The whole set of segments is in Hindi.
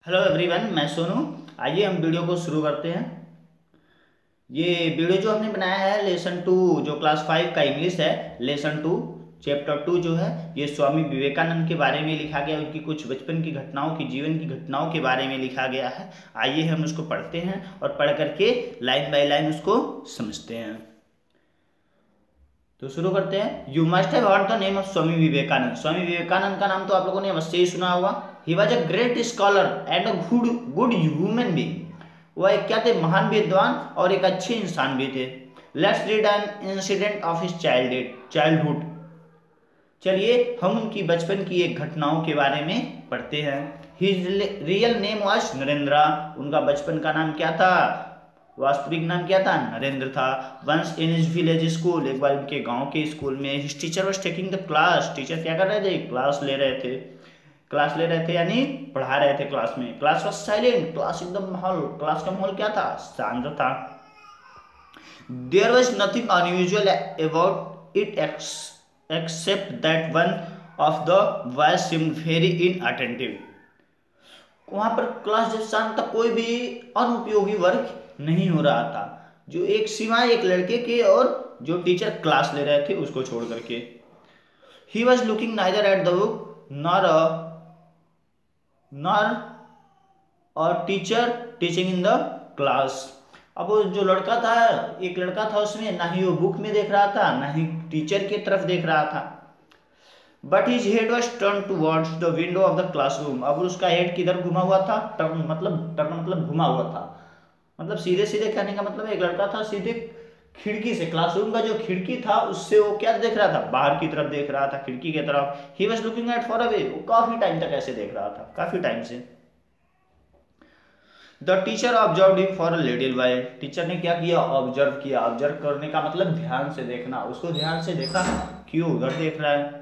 हेलो एवरीवन, मैं सोनू। आइए हम वीडियो को शुरू करते हैं। ये वीडियो जो हमने बनाया है लेसन 2 जो क्लास 5 का इंग्लिश है, लेसन 2 चैप्टर 2 जो है ये स्वामी विवेकानंद के बारे में लिखा गया। उनकी कुछ बचपन की घटनाओं की जीवन की घटनाओं के बारे में लिखा गया है। आइए हम उसको पढ़ते हैं और पढ़ करके लाइन बाय लाइन उसको समझते हैं। तो शुरू करते हैं। You must have heard the name of Swami Vivekananda. Swami Vivekananda का नाम तो आप लोगों ने अवश्य ही सुना होगा। He was a great scholar and a good human being. वह एक क्या थे? महान विद्वान और एक अच्छे इंसान भी थे। Let's read an incident of his childhood. चलिए हम उनकी बचपन की एक घटनाओं के बारे में पढ़ते हैं। His real name was Narendra. उनका बचपन का नाम क्या था? वास्तविक नाम क्या था? नरेंद्र था। Once in his village school, एक बार उनके गांव के स्कूल में, his teacher was taking the class. Teacher क्या कर रहे थे? क्लास ले रहे थे। क्लास ले रहे थे यानी पढ़ा रहे थे क्लास में। Class was silent. क्लास एकदम माहौल, क्लास का माहौल क्या था? शांत था। There was nothing unusual about it except that one of the boys seemed very inattentive. वहां पर क्लास जब शांत था, कोई भी अनुपयोगी वर्क नहीं हो रहा था, जो एक सिवाय एक लड़के के और जो टीचर क्लास ले रहे थे उसको छोड़ करके। He was looking neither at the book nor और teacher teaching in the class. अब वो जो लड़का था, एक लड़का था उसमें, ना ही वो बुक में देख रहा था ना ही टीचर की तरफ देख रहा था। But his head was turn towards the window of the classroom. अब उसका हेड किधर घुमा हुआ था? टर्न मतलब घुमा हुआ था। मतलब सीधे सीधे कहने का मतलब एक लड़का था सीधे खिड़की से, क्लासरूम का जो खिड़की था उससे वो क्या देख रहा था? बाहर की तरफ देख रहा था, खिड़की की तरफ। ही was looking at for away. वो काफी टाइम तक ऐसे देख रहा था, काफी टाइम से। The teacher observe him for a little while. Teacher ने क्या किया? ऑब्जर्व किया। ऑब्जर्व करने का मतलब ध्यान से देखना। उसको ध्यान से देखा, क्यों उधर देख रहा है।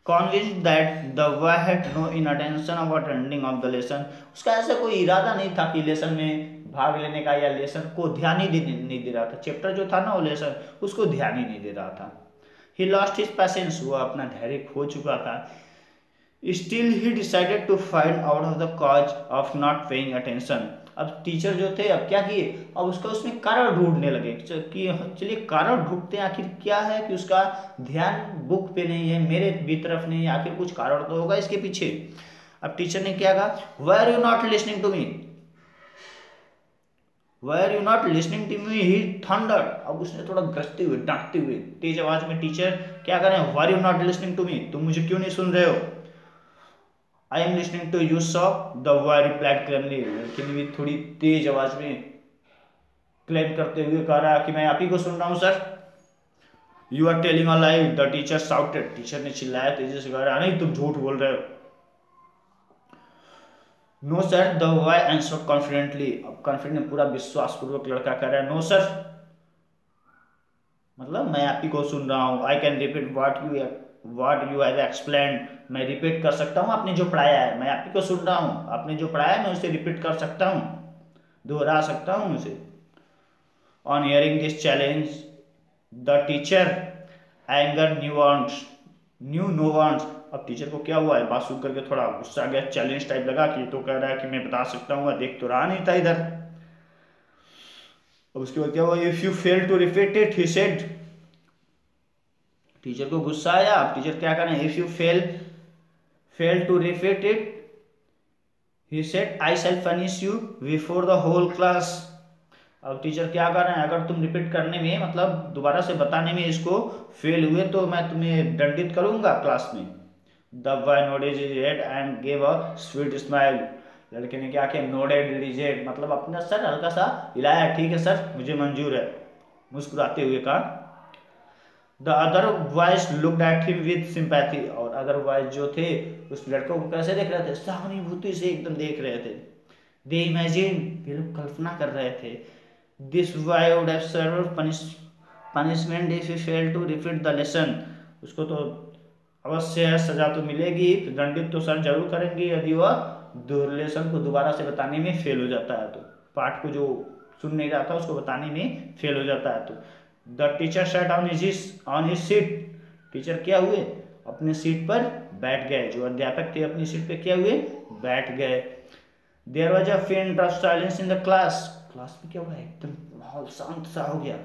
Convinced that the boy had no intention of attending of the lesson। उसका ऐसा कोई इरादा नहीं था कि लेसन में भाग लेने का, या लेसन को ध्यान ही नहीं दे रहा था। चैप्टर जो था ना वो लेसन, उसको ध्यान ही नहीं दे रहा था। He lost his patience। वो अपना धैर्य खो चुका था। Still he decided to find out of the cause of not paying attention। अब टीचर जो थे अब क्या किए? अब उसका उसमें कारण ढूंढने लगे कि चलिए कारण ढूंढते हैं, आखिर क्या है कि उसका ध्यान बुक पे नहीं है, मेरे भी तरफ नहीं है, आखिर कुछ कारण तो होगा इसके पीछे। अब टीचर ने क्या कहा? Why are you not listening to me? Why are you not listening to me? He thundered। अब उसने थोड़ा गरजते हुए, डांटते हुए तेज आवाज में टीचर क्या कर रहे हैं? Why are you not listening to me? तुम मुझे क्यों नहीं सुन रहे हो? I am listening to you sir, the boy replied calmly। लेकिन भी थोड़ी तेज आवाज में क्लेम करते हुए कह रहा है कि मैं आप ही को सुन रहा हूं sir. You are telling a lie, the teacher shouted। Teacher ने चिल्लाया, तेजी से कह रहा है नहीं तुम झूठ बोल रहे हो। No sir, the boy answered confidently। अब कॉन्फिडेंट पूरा विश्वास पूर्वक लड़का कह रहा है नो सर, मतलब मैं आप ही को सुन रहा हूँ। I can repeat what you have explained। मैं रिपीट कर सकता हूँ आपने जो पढ़ाया है, मैं आप ही को सुन रहा हूँ। आपने जो पढ़ाया है मैं उसे रिपीट कर सकता हूँ, दोहरा सकता हूँ उसे। On hearing this challenge, the teacher anger knew no words। अब टीचर को क्या हुआ है? बात सुन करके थोड़ा गुस्सा आ गया, चैलेंज टाइप लगा कि तो कह रहा है कि मैं बता सकता हूँ, देख तो रहा नहीं था इधर। अब उसके बाद क्या हुआ? If you fail to repeat it, he said। Teacher को गुस्सा आया। अब टीचर क्या करें? If you fail to repeat it, he said, I shall punish you before the whole class। अब टीचर क्या कर रहे हैं? अगर तुम रिपीट करने में मतलब दोबारा से बताने में इसको फेल हुए तो मैं तुम्हें दंडित करूंगा क्लास में। The boy nodded his head and gave a sweet smile। लड़के ने क्या किया? नोडेड his head मतलब अपना सर हल्का सा हिलाया, ठीक है सर मुझे मंजूर है, मुस्कुराते हुए कहा। The other boys looked at him with sympathy। और अदर बॉयज जो थे उस लड़कों को कैसे देख रहे थे? सहानुभूति से एकदम देख रहे थे। They imagined, वे लोग कल्पना कर रहे थे, This boy would have served punishment if he failed to repeat the lesson। उसको तो अवश्य सजा तो मिलेगी, दंडित तो सर जरूर करेंगे यदि वह लेसन को दोबारा से बताने में फेल हो जाता है। तो पाठ को जो सुन नहीं रहा था उसको बताने में फेल हो जाता है। तो the teacher sat on his seat. Teacher क्या हुए? अपने सीट पर बैठ गए। जो अध्यापक थे अपनी सीट पे क्या हुए? बैठ गए। देयर वॉज अ फेंट of silence in the class. Class में क्या हुआ, एकदम माहौल शांत सा हो गया,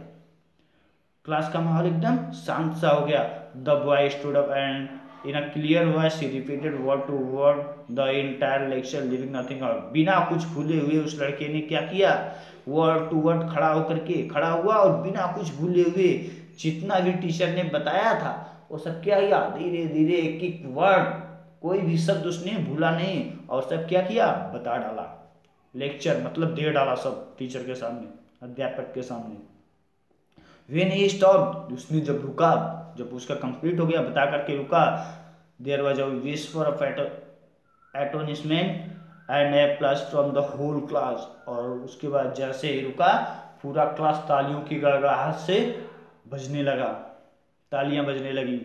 क्लास का माहौल एकदम शांत सा हो गया। The boy stood up and in a clear voice he repeated word to word the entire lecture leaving nothing out. बिना कुछ भूले हुए उस लड़के ने क्या किया, वर्ड टू वर्ड खड़ा हुआ और बिना कुछ भूले हुए जितना भी टीचर ने बताया था वो सब क्या किया, धीरे धीरे एक एक वर्ड, कोई भी शब्द उसने भूला नहीं और सब क्या किया, बता डाला। लेक्चर मतलब दे डाला सब टीचर के सामने, अध्यापक के सामने। When he stopped, उसने जब रुका, जब उसका कंप्लीट हो गया बता करके रुका, there was a whisper of astonishment and applause from the whole class। और उसके बाद जैसे ही रुका पूरा क्लास तालियों की गड़गड़ाहट से बजने लगा, तालियां बजने लगी।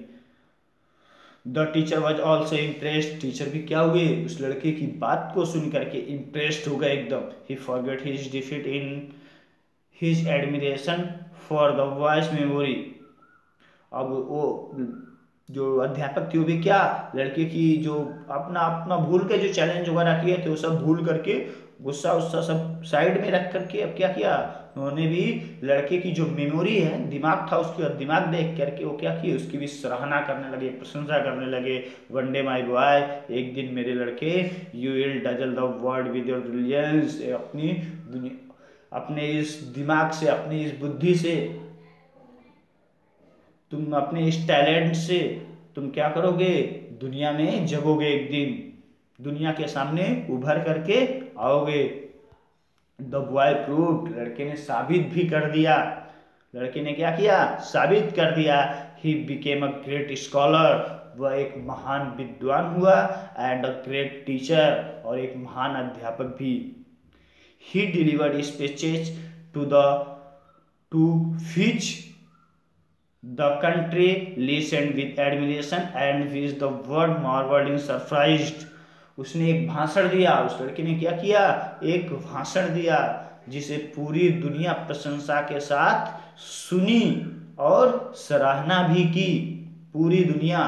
The teacher was also impressed, teacher भी क्या हुए, उस लड़के की बात को सुन करके इम्प्रेस्ड हो गए एकदम। He forget his defeat in his admiration for the voice memory. अब वो जो अध्यापक थे वो भी क्या, लड़के की जो अपना अपना भूल के जो चैलेंज वगैरह किए थे वो सब भूल करके, गुस्सा उस्सा सब साइड में रख करके अब क्या किया उन्होंने भी, लड़के की जो मेमोरी है, दिमाग था उसके दिमाग देख करके वो क्या किए, उसकी भी सराहना करने लगे, प्रशंसा करने लगे। वन डे माय बॉय, एक दिन मेरे लड़के, you will dazzle the world with your brilliance, अपने इस दिमाग से, अपनी इस बुद्धि से, तुम अपने इस टैलेंट से तुम क्या करोगे, दुनिया में जगोगे, एक दिन दुनिया के सामने उभर करके आओगे। द बॉय प्रूव्ड, लड़के ने साबित भी कर दिया, लड़के ने क्या किया, साबित कर दिया। He became a great scholar, वह एक महान विद्वान हुआ, एंड अ ग्रेट टीचर, और एक महान अध्यापक भी। He delivered speeches to which the country listened with admiration and which the world marveled in surprised। उसने एक भाषण दिया, उस लड़के ने क्या किया, एक भाषण दिया जिसे पूरी दुनिया प्रशंसा के साथ सुनी और सराहना भी की। पूरी दुनिया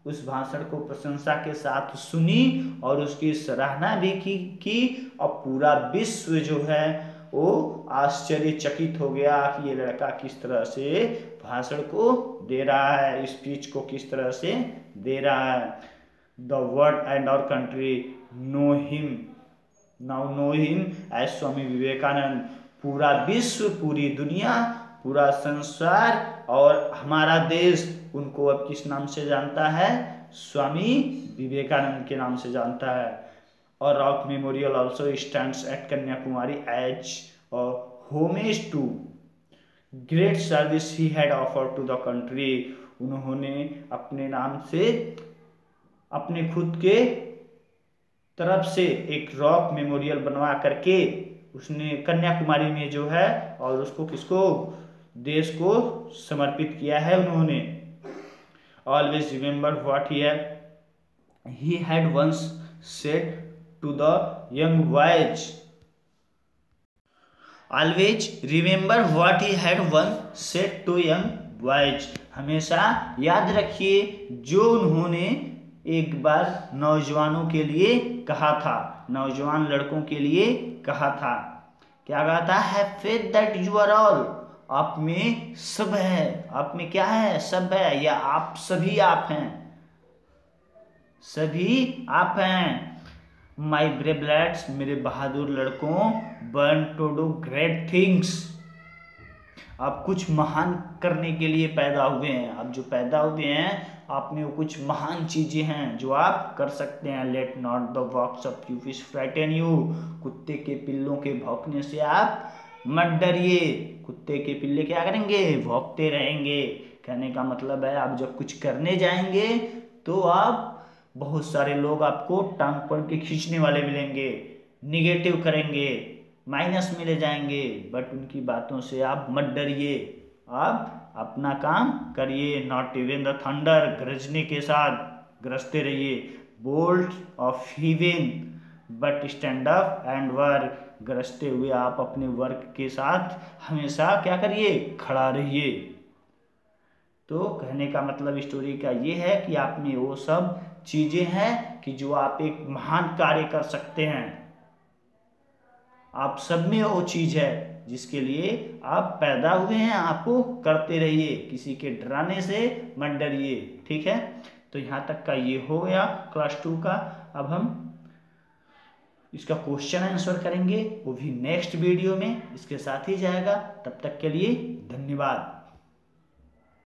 उस भाषण को प्रशंसा के साथ सुनी और उसकी सराहना भी की और पूरा विश्व जो है वो आश्चर्यचकित हो गया कि ये लड़का किस तरह से भाषण को दे रहा है, स्पीच को किस तरह से दे रहा है। The world and our country know him as Swami Vivekananda. पूरा विश्व, पूरी दुनिया, पूरा संसार और हमारा देश उनको अब किस नाम से जानता है, स्वामी विवेकानंद के नाम से जानता है। और rock memorial also stands at Kanyakumari as a homage to great service he had offered to the country. उन्होंने अपने नाम से, अपने खुद के तरफ से एक रॉक मेमोरियल बनवा करके उसने कन्याकुमारी में जो है, और उसको किसको, देश को समर्पित किया है उन्होंने। Always remember what he had once said to the young boys. Always remember what he had once said to young boys। हमेशा याद रखिए जो उन्होंने एक बार नौजवानों के लिए कहा था, नौजवान लड़कों के लिए कहा था। क्या कहा था, have faith that you are all, आप में सब है, आप में क्या है, सब है, या आप सभी आप हैं, सभी आप हैं। माई ब्रेव लैड्स, मेरे बहादुर लड़कों, born to do great things, आप कुछ महान करने के लिए पैदा हुए हैं, आप जो पैदा हुए हैं आप में वो कुछ महान चीजें हैं जो आप कर सकते हैं। Let not the walks of फ्यूफिश फ्राइटन यू, कुत्ते के पिल्लों के भौंकने से आप मत डरिए, कुत्ते के पिल्ले क्या करेंगे, भौंकते रहेंगे। कहने का मतलब है आप जब कुछ करने जाएंगे तो आप, बहुत सारे लोग आपको टांग पकड़ के खींचने वाले मिलेंगे, निगेटिव करेंगे, माइनस में ले जाएंगे, बट उनकी बातों से आप मत डरिए, आप अपना काम करिए। नॉट इवन द थंडर, गरजने के साथ गरजते रहिए। Bolt of heaven but stand up and work, गरजते हुए आप अपने वर्क के साथ हमेशा क्या करिए, खड़ा रहिए। तो कहने का मतलब स्टोरी का ये है कि आप में वो सब चीजें हैं कि जो आप एक महान कार्य कर सकते हैं। आप सब में वो चीज़ है जिसके लिए आप पैदा हुए हैं, आपको करते रहिए, किसी के डराने से मत डरिए। ठीक है, तो यहाँ तक का ये हो गया क्लास 2 का। अब हम इसका क्वेश्चन आंसर करेंगे, वो भी नेक्स्ट वीडियो में इसके साथ ही जाएगा। तब तक के लिए धन्यवाद।